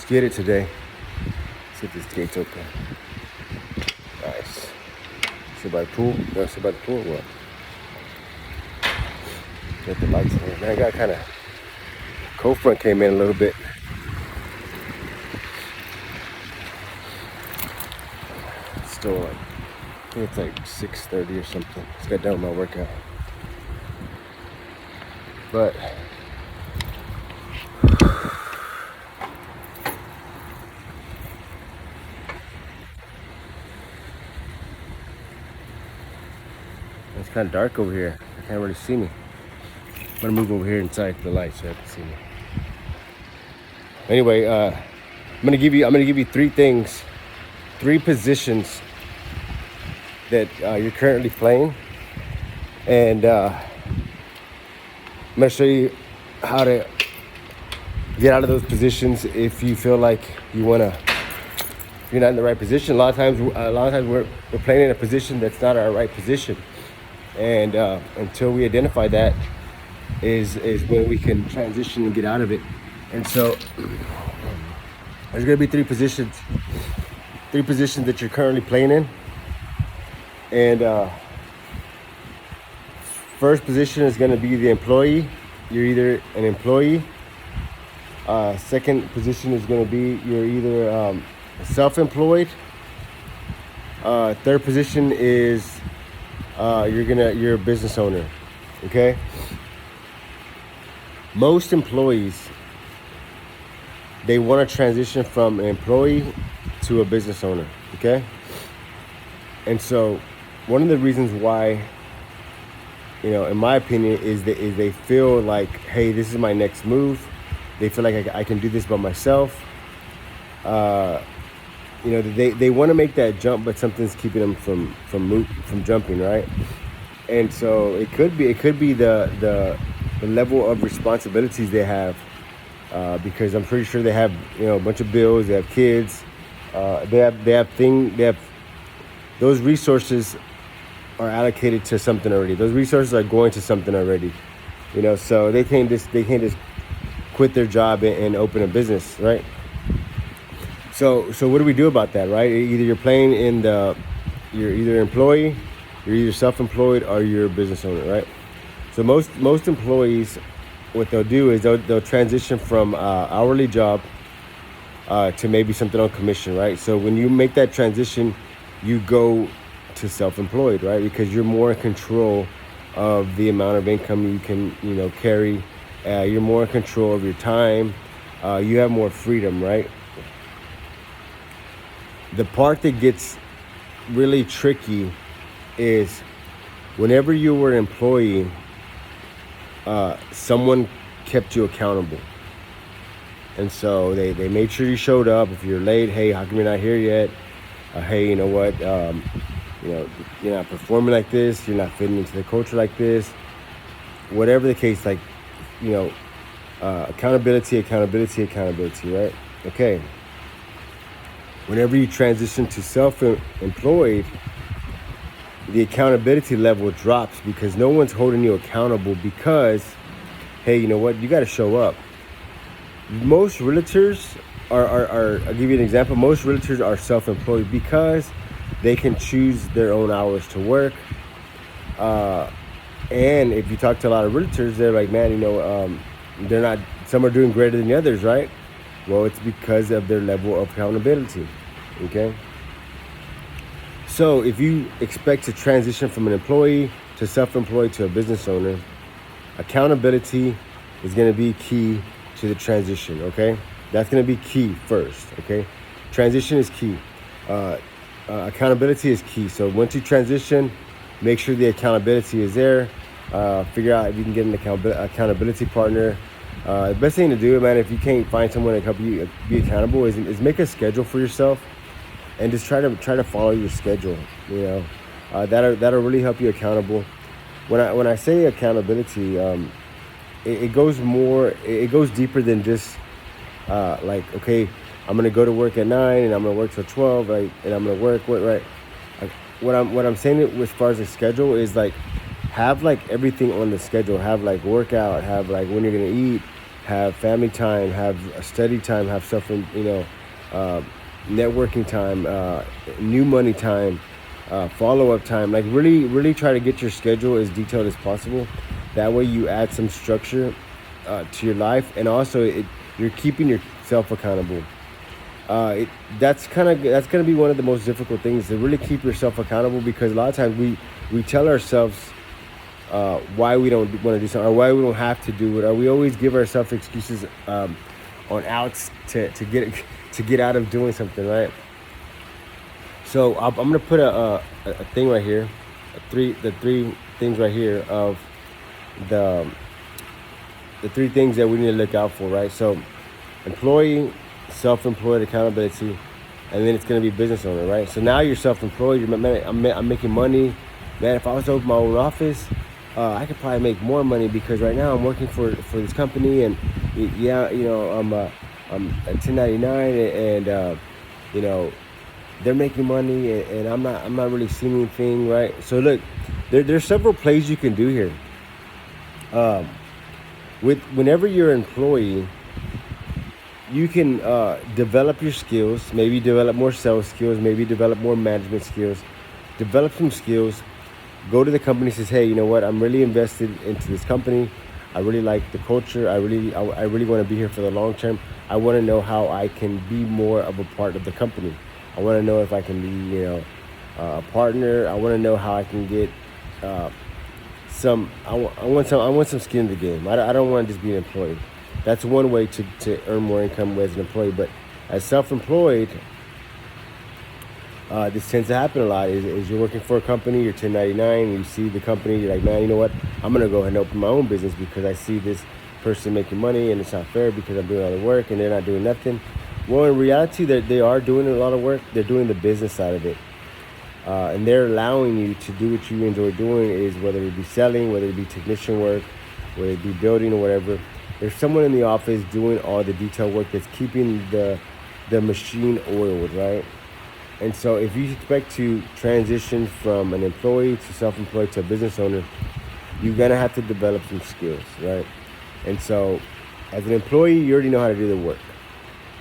get it today. See if this gate's open. Nice. Sit by the pool? No, sit by the pool or what? Get the lights in here. Man, I got kind of cold front came in a little bit. Still like, I think it's like 6:30 or something. Just got done with my workout. But it's kind of dark over here. I can't really see me. I'm gonna move over here inside the light so I can see me. Anyway, I'm gonna give you 3 things, 3 positions that you're currently playing, and I'm gonna show you how to get out of those positions if you feel like you're not in the right position. A lot of times we're playing in a position that's not our right position, and until we identify that is when we can transition and get out of it. And so there's gonna be 3 positions that you're currently playing in. And first position is going to be the employee. You're either an employee. Second position is going to be you're either self-employed. Third position is you're a business owner. Okay. Most employees, they want to transition from an employee to a business owner. Okay. And so one of the reasons why, in my opinion, is they feel like, hey, this is my next move. They feel like I can do this by myself. They want to make that jump, but something's keeping them from jumping, right? And so it could be the level of responsibilities they have, because I'm pretty sure they have a bunch of bills. They have kids. They have those resources are allocated to something already. Those resources are going to something already, so they can't just quit their job and open a business, right? So what do we do about that, right? Either you're playing you're either employee, you're either self-employed, or you're a business owner, right? So most employees, what they'll do is they'll transition from hourly job to maybe something on commission, right? So when you make that transition, you go to self-employed, right? Because you're more in control of the amount of income you can, carry. You're more in control of your time. You have more freedom, right? The part that gets really tricky is whenever you were an employee, someone kept you accountable. And so they made sure you showed up. If you're late, hey, how come you're not here yet? Hey, you know what? You're not performing like this. You're not fitting into the culture like this. Whatever the case, accountability, right? Okay. Whenever you transition to self-employed, the accountability level drops because no one's holding you accountable because, hey, you know what? You got to show up. Most realtors are I'll give you an example. Most realtors are self-employed because they can choose their own hours to work. And if you talk to a lot of realtors, they're like, man, they're not, some are doing greater than the others, right? Well, it's because of their level of accountability, okay? So if you expect to transition from an employee to self-employed to a business owner, accountability is going to be key to the transition, okay? That's going to be key first, okay? Transition is key. Accountability is key. So once you transition, make sure the accountability is there. Figure out if you can get an accountability partner. The best thing to do, man, if you can't find someone to help you be accountable, is make a schedule for yourself and just try to follow your schedule. That'll really help you accountable. When I say accountability, it goes deeper than just okay, I'm gonna go to work at 9 and I'm gonna work till 12, right? And I'm gonna work right. What I'm saying as far as the schedule is have everything on the schedule. Have workout. Have when you're gonna eat. have family time, have study time, have uh, networking time, new money time, follow-up time. Like really try to get your schedule as detailed as possible. That way you add some structure to your life, and also you're keeping yourself accountable. It that's gonna be one of the most difficult things, to really keep yourself accountable, because a lot of times we tell ourselves why we don't want to do something, or why we don't have to do it, or we always give ourselves excuses on outs to get out of doing something, right? So I'm gonna put a thing right here, the three things right here of the the three things that we need to look out for, right? So employee, self-employed, accountability, and then it's going to be business owner, right? So now you're self-employed. Man, I'm making money. Man, if I was to open my own office, I could probably make more money, because right now I'm working for this company, and yeah, I'm a 1099, and they're making money, and I'm not really seeing anything, right? So look, there's several plays you can do here. Um, whenever you're an employee, you can develop your skills, maybe develop more sales skills, maybe develop more management skills, develop some skills, go to the company, says, hey, you know what, I'm really invested into this company. I really like the culture. I really want to be here for the long term. I want to know how I can be more of a part of the company. I want to know if I can be, a partner. I want to know how I can get I want some skin in the game. I don't want to just be an employee. That's one way to earn more income as an employee. But as self-employed, this tends to happen a lot. Is you're working for a company, you're 1099, you see the company, you're like, man, you know what? I'm gonna go ahead and open my own business, because I see this person making money, and it's not fair because I'm doing all the work and they're not doing nothing. Well, in reality, they are doing a lot of work. They're doing the business side of it. And they're allowing you to do what you enjoy doing, is whether it be selling, whether it be technician work, whether it be building or whatever. There's someone in the office doing all the detail work that's keeping the machine oiled, right? And so if you expect to transition from an employee to self-employed to a business owner, you're gonna have to develop some skills, right? And so as an employee, you already know how to do the work.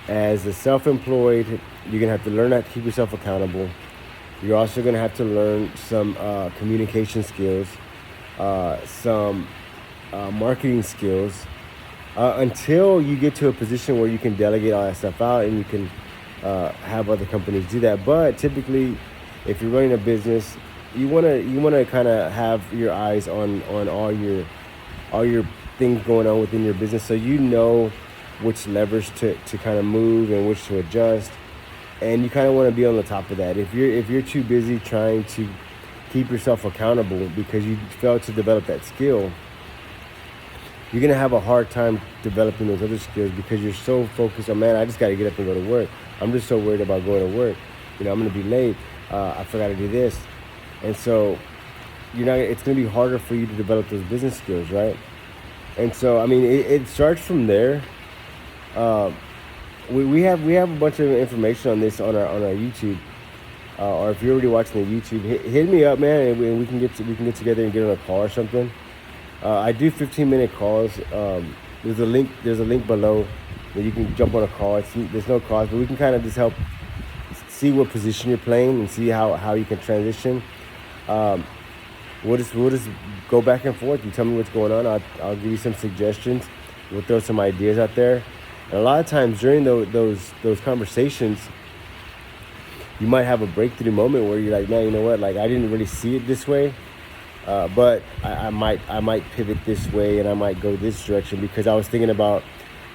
As a self-employed, you're gonna have to learn how to keep yourself accountable. You're also gonna have to learn some communication skills, some marketing skills, until you get to a position where you can delegate all that stuff out, and you can have other companies do that. But typically, if you're running a business, you wanna kind of have your eyes on all your things going on within your business, so you know which levers to kind of move and which to adjust, and you kind of want to be on the top of that. If you're too busy trying to keep yourself accountable because you failed to develop that skill, you're gonna have a hard time developing those other skills, because you're so focused on, man, I just got to get up and go to work. I'm just so worried about going to work. I'm gonna be late. I forgot to do this, and so it's gonna be harder for you to develop those business skills, right? And so, I mean, it starts from there. We have a bunch of information on this on our YouTube, or if you're already watching the YouTube, hit me up, man, and we can get together and get on a call or something. I do 15-minute calls. There's a link below that you can jump on a call. There's no cost, but we can kind of just help see what position you're playing and see how you can transition. We'll just go back and forth. You tell me what's going on. I'll give you some suggestions. We'll throw some ideas out there. And a lot of times during those conversations, you might have a breakthrough moment where you're like, man, you know what? Like, I didn't really see it this way, but I might pivot this way, and I might go this direction, because I was thinking about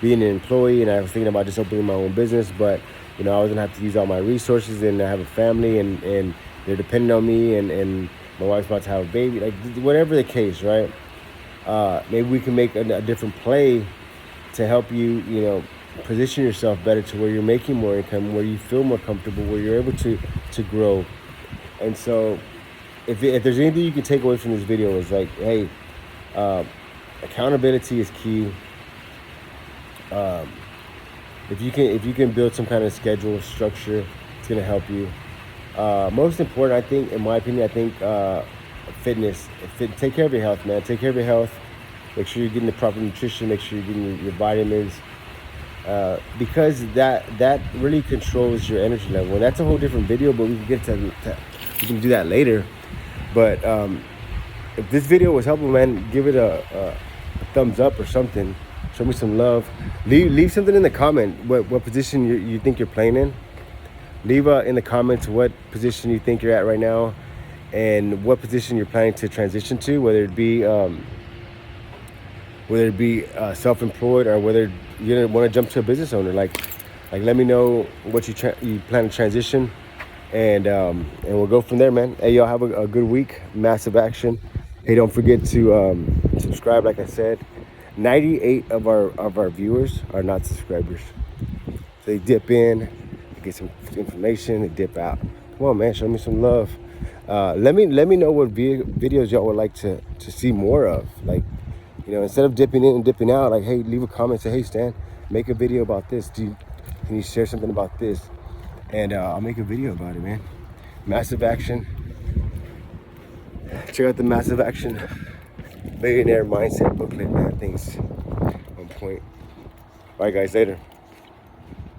being an employee, and I was thinking about just opening my own business, but I was gonna have to use all my resources, and I have a family, and they're depending on me, and my wife's about to have a baby, like whatever the case, right? Maybe we can make a different play to help you, position yourself better to where you're making more income, where you feel more comfortable, where you're able to grow. And so if there's anything you can take away from this video, is like, hey, accountability is key. If you can build some kind of schedule structure, it's gonna help you. Most important, I think, in my opinion, fitness. Take care of your health, man. Take care of your health. Make sure you're getting the proper nutrition. Make sure you're getting your vitamins. Because that really controls your energy level, and that's a whole different video. But we can get to we can do that later. But if this video was helpful, man, give it a thumbs up or something. Show me some love. Leave something in the comment. What position you think you're playing in. Leave in the comments what position you think you're at right now, and what position you're planning to transition to, whether it be self-employed, or whether you want to jump to a business owner. Like let me know what you plan to transition, and we'll go from there, man. Hey, y'all have a good week. Massive action. Hey, don't forget to subscribe. Like I said, 98 of our viewers are not subscribers. So they dip in, they get some information, they dip out. Come on, man, show me some love. Let me know what videos y'all would like to see more of. Like, instead of dipping in and dipping out, like, hey, leave a comment, say, hey, Stan, make a video about this. Can you share something about this? And I'll make a video about it, man. Massive action. Check out the Massive Action Millionaire Mindset booklet, man. Things on point. All right, guys, later.